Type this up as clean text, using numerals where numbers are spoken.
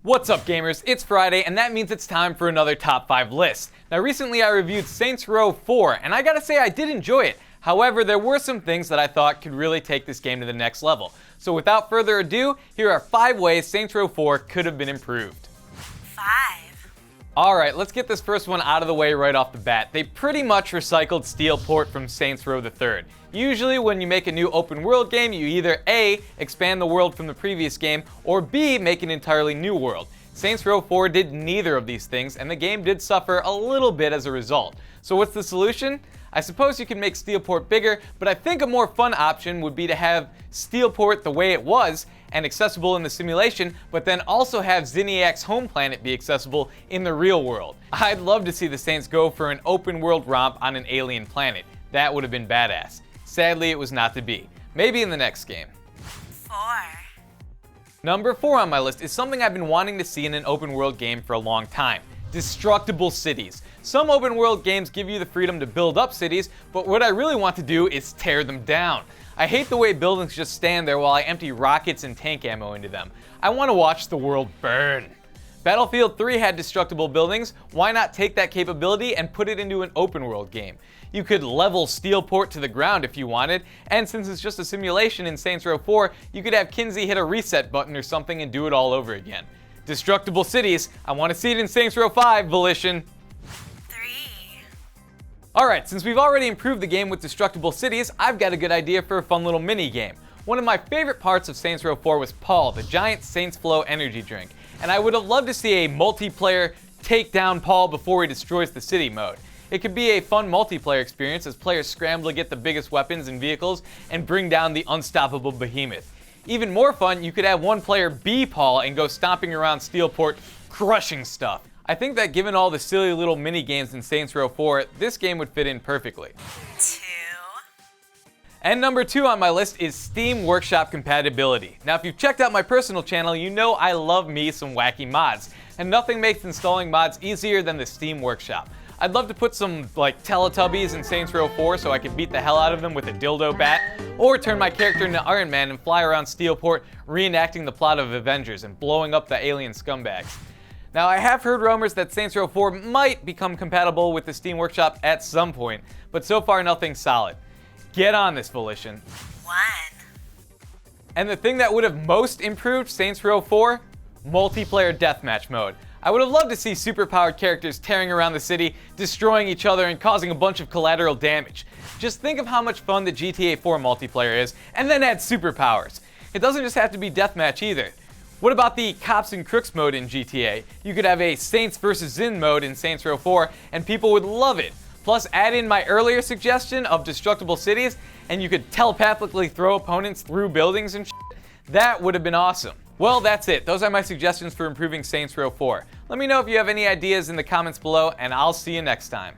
What's up gamers, it's Friday and that means it's time for another top 5 list. Now recently I reviewed Saints Row 4 and I gotta say I did enjoy it. However, there were some things that I thought could really take this game to the next level. So without further ado, here are 5 ways Saints Row 4 could have been improved. 5. Alright, let's get this first one out of the way right off the bat. They pretty much recycled Steelport from Saints Row the 3rd. Usually when you make a new open world game, you either A, expand the world from the previous game, or B, make an entirely new world. Saints Row 4 did neither of these things, and the game did suffer a little bit as a result. So what's the solution? I suppose you can make Steelport bigger, but I think a more fun option would be to have Steelport the way it was, and accessible in the simulation, but then also have Zinniac's home planet be accessible in the real world. I'd love to see the Saints go for an open world romp on an alien planet. That would have been badass. Sadly, it was not to be. Maybe in the next game. 4. Number 4 on my list is something I've been wanting to see in an open world game for a long time. Destructible Cities. Some open world games give you the freedom to build up cities, but what I really want to do is tear them down. I hate the way buildings just stand there while I empty rockets and tank ammo into them. I want to watch the world burn. Battlefield 3 had destructible buildings. Why not take that capability and put it into an open world game? You could level Steelport to the ground if you wanted, and since it's just a simulation in Saints Row 4, you could have Kinsey hit a reset button or something and do it all over again. Destructible Cities, I want to see it in Saints Row 5, Volition. 3. Alright, since we've already improved the game with Destructible Cities, I've got a good idea for a fun little mini game. One of my favorite parts of Saints Row 4 was Paul, the giant Saints Flow energy drink, and I would have loved to see a multiplayer take down Paul before he destroys the city mode. It could be a fun multiplayer experience as players scramble to get the biggest weapons and vehicles and bring down the unstoppable behemoth. Even more fun, you could have one player be Paul and go stomping around Steelport, crushing stuff. I think that given all the silly little mini games in Saints Row 4, this game would fit in perfectly. 2. And number 2 on my list is Steam Workshop compatibility. Now if you've checked out my personal channel, you know I love me some wacky mods, and nothing makes installing mods easier than the Steam Workshop. I'd love to put some, like, Teletubbies in Saints Row 4 so I could beat the hell out of them with a dildo bat, or turn my character into Iron Man and fly around Steelport reenacting the plot of Avengers and blowing up the alien scumbags. Now I have heard rumors that Saints Row 4 might become compatible with the Steam Workshop at some point, but so far nothing solid. Get on this, Volition. 1. And the thing that would have most improved Saints Row 4? Multiplayer deathmatch mode. I would have loved to see superpowered characters tearing around the city, destroying each other, and causing a bunch of collateral damage. Just think of how much fun the GTA 4 multiplayer is, and then add superpowers. It doesn't just have to be deathmatch either. What about the Cops and Crooks mode in GTA? You could have a Saints vs. Zin mode in Saints Row 4, and people would love it. Plus, add in my earlier suggestion of Destructible Cities, and you could telepathically throw opponents through buildings and shit. That would have been awesome. Well, that's it. Those are my suggestions for improving Saints Row 4. Let me know if you have any ideas in the comments below, and I'll see you next time.